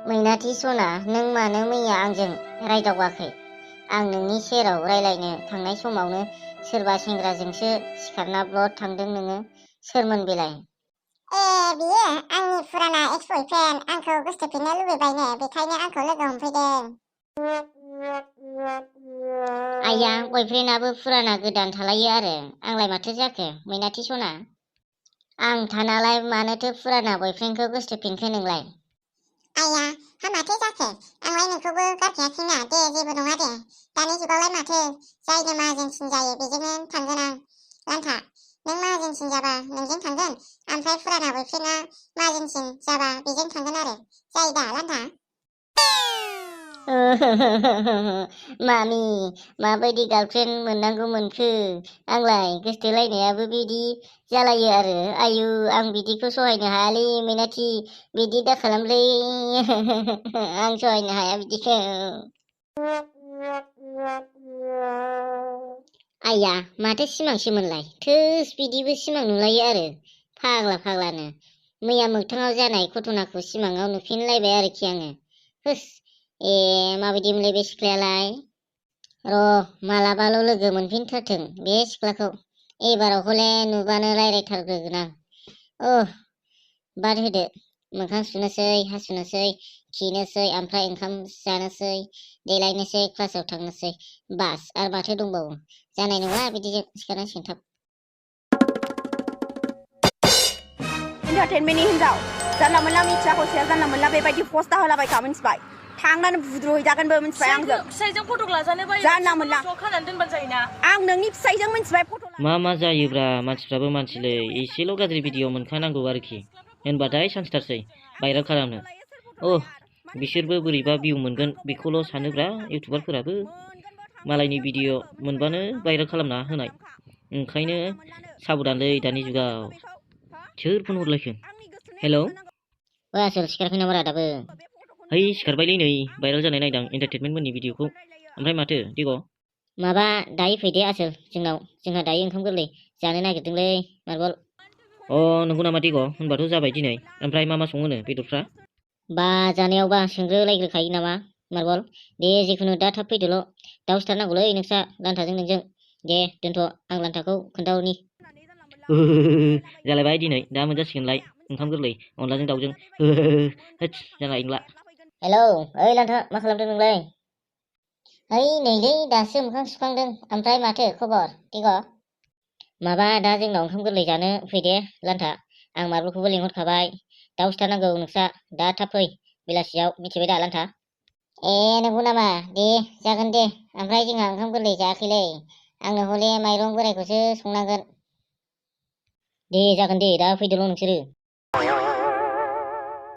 मैनाथि सना, नों मानो मैया आंजों रायदावाखै? आं नोंनि सेराव रायलायनो थांनाय समावनो सोरबा सेंग्राजोंसो सिखारना ब्लद थांदों नोङो। सोरमोन बेलाय? बियो आंनि फुराना एक्स बयफ्रेन्ड। आंखौ गोसोथोफिननो लुबैबायनो, बेखायनो आंखौ लोगो हमफैदों। आइया, बयफ्रेन्डआबो फुराना गोदान थालायो आरो। आंलाय माथो जाखो मैनाथि सना? आं थानालाय मानोथो फुराना बयफ्रेन्डखौ गोसोथोफिनखो नोंलाय? आइया, हामाथो जाखो? आंलाय नोंखौबो गारखायाखैना। दे, जेबो नङा दे। दानि जुगावलाय माथो, जायनो माहाजोनसिन जायो बेजोंनो थांगोन आं। लान्था, नों माहाजोनसिन जाबा नोंजों थांगोन, ओमफ्राय फुराना बयफ्रेन्डआ माहाजोनसिन जाबा बेजों थांगोन आरो। जायो दा लान्था? मामि, माबायदि गार्लफ्रेन्ड मोननांगौ मोनखो? आंलाय गोसथोलायनायाबो बिदि जालायो आरो। आयु, आं बिदिखौ सहायनो हायालै मैनाथि, बिदि दाखालामलै। आं सहायनो हाया बिदिखौ। आइया, माथो सिमांसोमोनलाय? थोस, बिदिबो सिमां नुलायो आरो। फाग्ला फाग्लानो। मैया मोगथाङाव जानाय घटनाखौ सिमाङाव नुफिनलायबाय आरोखि आङो। होस, माबायदिमोनलाय बे सिख्लायालाय? र' मालाबाल' लोगो मोनफिनथारथों बे सिख्लाखौ। एबाराव हले नुबानो रायलायथारग्रोगोन आं। बाद होदो। मोखां सुनोसै, हासुनोसै, खिनोसै, ओमफ्राय ओंखाम जानोसै, देलायनोसै, क्लासाव थांनोसै। बास, आरो माथो दंबावो? जानाय नङा बिदिजों सिखारनांसिगोन थाब। इन्टारटेनमेन्टनि हिनजाव, जानला मोनला मिथिया हसिया जानला मोनला बेबायदि पस्टआ होलाबायखा, मिथिबाय? थांनानै बुद्रुहैजागोनबो, मिथिबाय? आंजों फिसाइजों फट' लाजानो बायो, जानला मोनला खानानै दोनबानो जायोना। आं नोंनि फिसाइजों, मिथिबाय? फट' मा जायोब्रा, मानसिफ्राबो मानसिलै, एसेल' गाज्रि भिडिअ मोनखानांगौ आरोखि होनबाथाय सान्सथारसै भाइरेल खालामनो। बिसोरबो बोरैबा भिउ मोनगोन बेखौल' सानोब्रा इउटुबारफोराबो। मालायनि भिडिअ मोनबानो भाइरेल खालामना होनाय। ओंखायनो साबधानलै दानि जुगाव। सोर फन हरलायखो? हेलौ, आसोल सिखाराखै नामा दाबो? है, सिखारबायलै नै, भाइरेल जानाय नायदां एन्टारटेनमेन्टमोननि भिडिअखौ। ओमफ्राय माथो दिग? माबा, दायो फैदे आसोल जोंनाव। जोंहा दायो ओंखाम गोरलै जानो नागिरदोंलै मार्बल। नंगौ नामा दिग? होनबाथ' जाबाय दिनै। ओमफ्राय मा सङोनो बेदरफ्रा? बा, जानायावबा सोंग्रोलायग्रोखायो नामा मार्बल? दे, जिखुनु दा थाब फैदोल'। दाउ सिथारनांगौलै नोंस्रा लान्थाजों नोंजों। दे दोनथ', आं लान्थाखौ खोन्थाहरनि। जालायबाय दिनै, दा मोनजासिगोनलाय ओंखाम गोरलै अनलाजों दाउजों। होद, जानाय नंला। हेलौ, ओइ लान्था, मा खालामदों नोंलाय? ओइ नैलै, दासो मोखां सुखांदों। ओमफ्राय माथो खबर दिग? माबा, दा जोंनाव ओंखाम गोरलै जानो फैदे लान्था। आं मार्बलखौबो लिंहरखाबाय। दाउ सिथारनांगौ नोंस्रा, दा थाब फै बेलासियाव, मिथिबाय दा लान्था? नंगौ नामा? दे, जागोन दे। ओमफ्राय जोंहा ओंखाम गोरलै जायाखैलै। आंनो हले माइरं बोरायखौसो संनांगोन। दे, जागोन दे, दा फैदोल' नोंसोरो।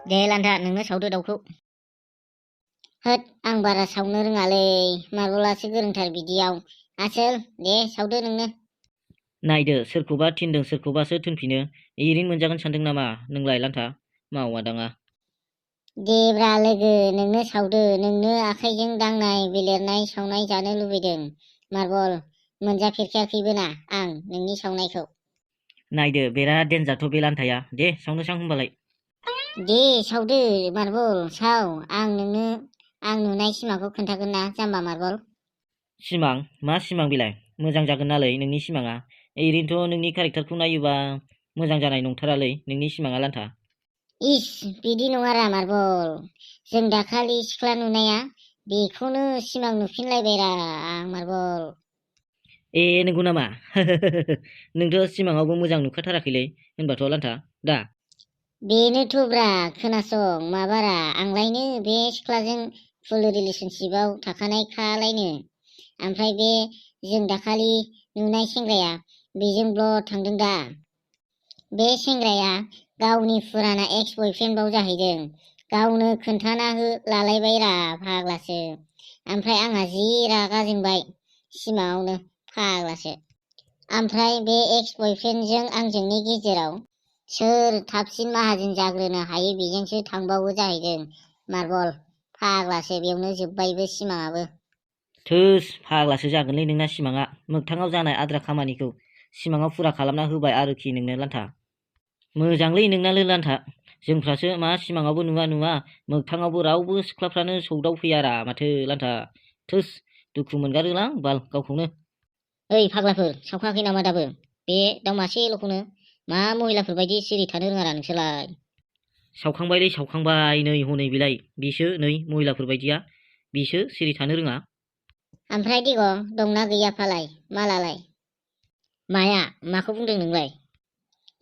दे लान्था, नोंनो सावदो दाउखौ। होद, आं बारा सावनो रोङालै। मार्बलासो गोरोंथार बिदियाव। आसोल, दे सावदो नोंनो। नायदो, सोरखौबा थिनदों सोरखौबासो थोनफिनो। एरैनो मोनजागोन सानदों नामा नोंलाय लान्था? मावा दाङा। देब्रा लोगो, नोंनो सावदो। नोंनो आखाइजों दांनाय बिलिरनाय सावनाय जानो लुबैदों मार्बल। मोनजाफेरखायाखैबो ना आं नोंनि सावनायखौ। नायदो, बिराद देनजारथ' बे लान्थाया। दे, सावनोसां होनबालाय। दे, सावदो मार्बल, साव। आं नोंनो आं नुनाय सिमांखौ खोन्थागोन ना जाम्बा मार्बल। सिमां? मा सिमां बेलाय? मोजां जागोन नालै नोंनि सिमाङा। ओरैनोथ' नोंनि केरेक्टारखौ नायोबा मोजां जानाय नंथारालै नोंनि सिमाङा लान्था। इस, बिदि नङारा मार्बल। जों दाखालि सिख्ला नुनाया, बेखौनो सिमां नुफिनलायबायरा आं मार्बल। नंगौ नामा? नोंथ' सिमाङावबो मोजां नुखाथाराखैलै होनबाथ' लान्था दा? बेनोथ'ब्रा, खोनासं माबारा, आंलायनो बे सिख्लाजों फुल रिलेसनशिपआव थाखानायखालायनो। ओमफ्राय बे जों दाखालि नुनाय सेंग्राया बेजों ब्लद थांदों दा। बे सेंग्राया गावनि फुराना एक्स बयफ्रेन्डबाव जाहैदों। गावनो खोन्थाना लालायबायरा फाग्लासो। ओमफ्राय आंहा जि रागा जोंबाय सिमाङावनो, फाग्लासो। ओमफ्राय बे एक्स बयफ्रेन्डजों आंजोंनि गेजेराव सोर थाबसिन माहाजोन जाग्रोनो हायो बेजोंसो थांबावो जाहैदों मार्बल। फाग्लासो, बेयावनो जोब्बायबो सिमाङाबो। थोस, फाग्लासो जागोनलै नोंना सिमाङा। मोगथाङाव जानाय आद्रा खामानिखौ सिमाङाव फुरा खालामना होबाय आरोखि नोंनो लान्था। मोजांलै नोंनानो लान्था। जोंफ्रासो मा सिमाङावबो नुवा मोगथाङावबो रावबो सिख्लाफ्रानो सौदावफैयारा माथो लान्था थोस दुखु मोनगारोलां बाल गावखौनो। ओइ फाग्लाफोर सावखाङाखै नामा दाबो बे दाउ मासेल'खौनो मा महिलाफोर बायदि सिरि थानो रोङारा नोंसोरलाय? सावखांबायलै सावखांबाय नै हनै बेलाय बिसो नै महिलाफोर बायदिया बिसो सिरि थानो रोङा। ओमफ्राय दिग दंना गैया फालाय मालालाय? माया माखौ बुंदों नोंलाय?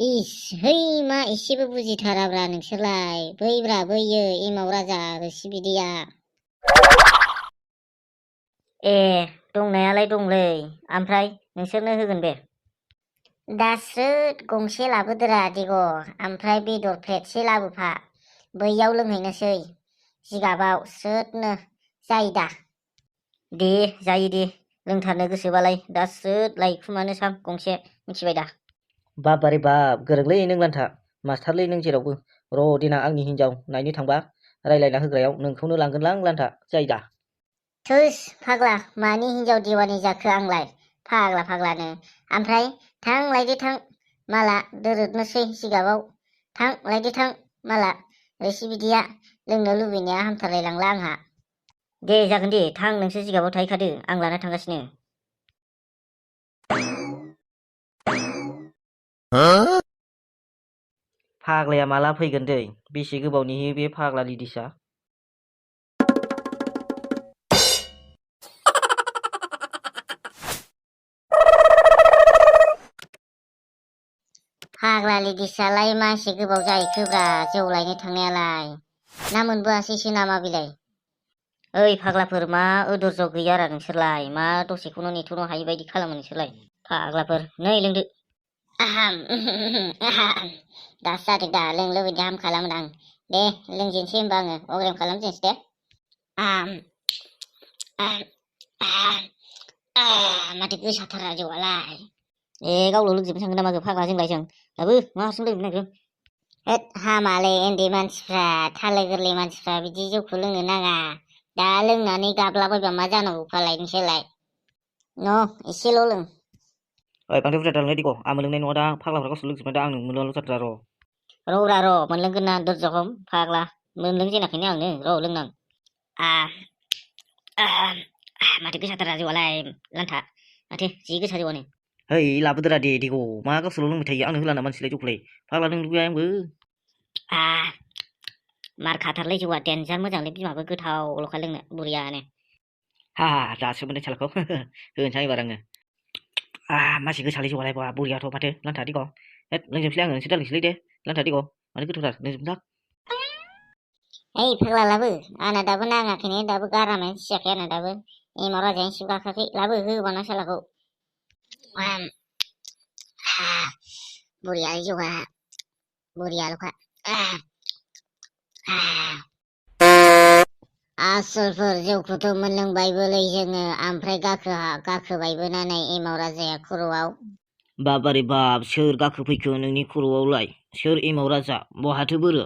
इस है मा एसेबो बुजिथाराब्रा नोंसोरलाय बैब्रा बैयो एमाव राजा रोसि बिदैया। ए दंनायालाय दंलै ओमफ्राय नोंसोरनो होगोन बे। दा स्रोद गंसे लाबोदोरा दिग ओमफ्राय बेदर प्लेटसे लाबोफा बैयाव लोंहैनोसै जिगाबाव स्रोदनो जायो दा? दे जायो दे लोंथारनो गोसोबालाय दा स्रोद लायखुमानो सां गंसे मिथिबाय दा? बाबारे बाब गोरोंलै नों लान्था मास्टारलै नों जेरावबो र' देनां आंनि हिनजाव नायनो थांबा रायलायना होग्रायाव नोंखौनो लांगोनलां लान्था जायो दा? थोस फाग्ला मानि हिनजाव दिवानि जाखो आंलाय फाग्लानो। ओमफ्राय थां लायदो थां माला दोरोदनोसै जिगाबाव थां लायदो थां माला रोसि बिदैया लोंनो लुबैनाया हामथारलायलांला आंहा। दे जागोन दे थां नोंसोर जिगाबाव थाहैखादो आं लाना थांगासिनो। फाग्लाया माला फैगोन दै बेसे गोबाव नेयो बे फाग्ला लिडिसआ। फाग्ला लिडिसआलाय मासे गोबाव जाहैखोब्रा जौ लायनो थांनायालाय ना मोनबोआसैसो नामा बिलाय? ओइ फाग्लाफोर मा अधर्ज गैयारा नोंसोरलाय मा दसेखौनो नेथ'नो हायि बायदि खालामो नोंसोरलाय फाग्लाफोर नै लोंदो। दासो जादों दा लोंनो लुबैदों हाम खालामदां दे लोंजेनसै होनबा आङो अग्रेम खालामजेनसै दे। माथो गोसाथारा जौआलाय। ए गावल' लोंजोबनो थांगोन ना मागो फाग्ला जोंलाय जों दाबो मा हारसिं लोंनो नागिरदों? होद हामालै उन्दै मानसिफ्रा थालो गोरलै मानसिफ्रा बिदि जौखौ लोंनो नाङा दा लोंनानै गाबलाबायबा मा जानांगौ फालाय नोंसोरलाय न' एसेल' लों। ओइ बांद्राय बुरजा दालोंलै दिग आं मोनलोंनाय नङा दा फाग्लाफ्रा गावसोर लोंजोबनाय दा आं मोनलोंनायल' जाथारा र' मोनलोंगोन ना दरज हम फाग्ला मोनलोंजेनाखैनो आंनो र' लोंनां। माथो गोसाथारा जौआलाय लान्था माथो जि गोसा जौआनो। है लाबोदोरा दे दिग मा गावसोरल' लोंबाय थायो आंनो होला ना मानसिलाय जौखौलाय फाग्ला लोंनो लुबैबाय आंबो। मार खाथारलै जौआ देनजार मोजांलै बिमाबो गोथावल'खा लोंनो बुरियानो। दासो मोनदों सालखौ होनोसै एबार आङो। मासि गोसालै जौआलाय बा बुरियाथ' माथो लान्था दिग हेद लोंजोबसैलै आङो नोंसोर दालोंसैलै दे लान्था दिग माथो गोथावथार लोंजोबनोथां। ओइ फाग्ला लाबो आंना दाबो नाङाखैनो दाबो गारामायानो सियाखै आंना दाबो एमाव राजायानो सिबो गाखाखै लाबो होबाना सालाखौ। बुरियालै जौआ बुरियाल'खा। आसोलफोर जौखौथ' मोनलोंबायबोलै जोङो ओमफ्राय गाखोबायबो ना नै एमाव राजाया खर'आव। बाबारे बाब सोर गाखोफैखो नोंनि खर'आवलाय सोर एमाव राजा बहाथो बोरो?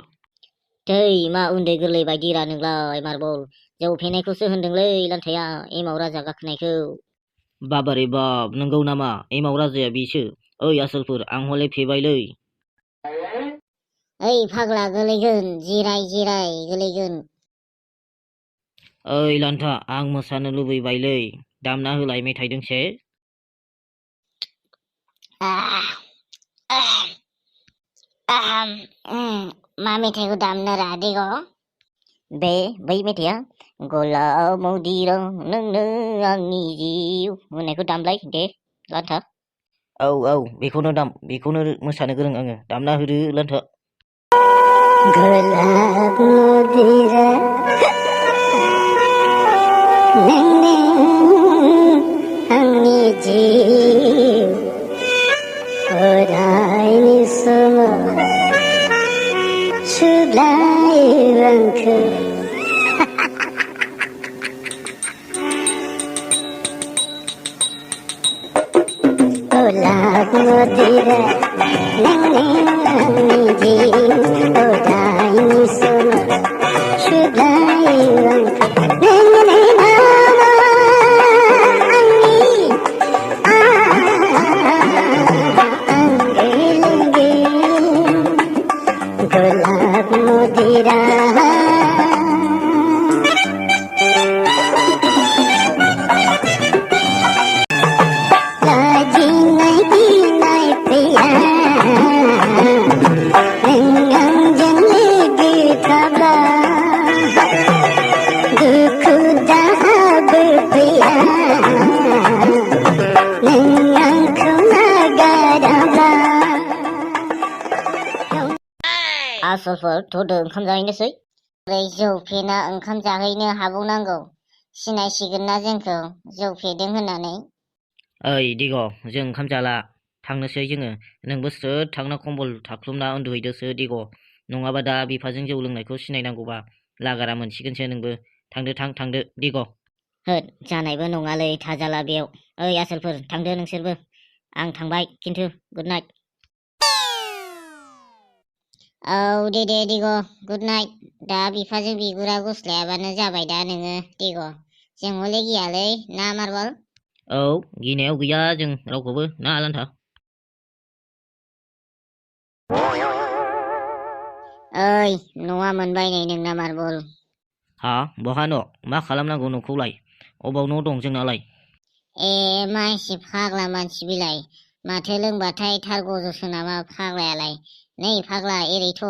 थै मा उन्दै गोरलै बायदिरा नोंलाय मार्बल जौ फेनायखौसो होनदोंलै लान्थाया एमाव राजा गाखोनायखौ। बाबारे बाब नंगौ नामा एमाव राजाया बेसो? ओइ आसोलफोर आं हले फेबायलै। ओइ फाग्ला गोलैगोन जिराय गोलैगोन। ओइ लान्था आं मोसानो लुबैबायलै दामना होलाय मेथाइ दोंसे। मा मेथाइखौ दामनो रा दिग? बे बै मेथाइया गलाब मदिरा नोंनो आंनि जिउ होननायखौ दामलाय दे लान्था। औ बेखौनो दाम बेखौनो मोसानो गोरों आङो दामना होदो लान्था। गलाब मदिरा नोंनो आंनि जिउ अरायनि समाव सुग्लायो आंखौ। गलाब मदिरा नोंनो आंनि जिउ अरायनि समाव सुग्लायो आंखौ। गलाब आसलफोर थ'दो ओंखाम जाहैनोसै ओरै जौ फेना ओंखाम जाहैनो हाबावनांगौ सिनायसिगोन ना जोंखौ जौ फेदों होननानै ओइ दिग' जों ओंखाम जाला थांनोसै जोङो नोंबो स्रोद थांना कम्बल थाख्लुमना उन्दुहैदोसो दिग' नङाबा दा बिफाजों जौ लोंनायखौ सिनायनांगौबा लागारा मोनसिगोनसो नोंबो थांदो दिग' होद जानायबो नङालै थाजाला बेयाव ओइ आसोलफोर थांदो नोंसोरबो आं थांबाय खिन्थु गुड नाइट औ दे दिग' गुड नाइट दा बिफाजों बिगुरा गुस्लायाबानो जाबाय दा नोङो दिग' जों हले गियालै ना मार्बल औ गिनायाव गैया जों रावखौबो ना आलान्था ओइ न'आ मोनबाय नै नोंना मार्बल हा बहा न' मा खालामनांगौ न'खौलाय अबाव न' दं जोंनालाय ए मानसि फाग्ला मानसि बिलाइ माथो लोंबाथाय थार गजोसो नामा फाग्लायालाय नै फाग्ला एरैथ'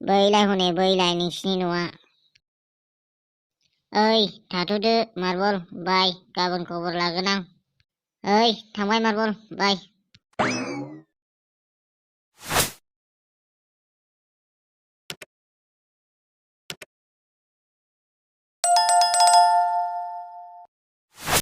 बैलाय हनै बैलाय नोंसिनि न'आ ओइ थाथ'दो मार्बल बाय गाबोन खबर लागोन आं ओइ थांबाय मार्बल बाय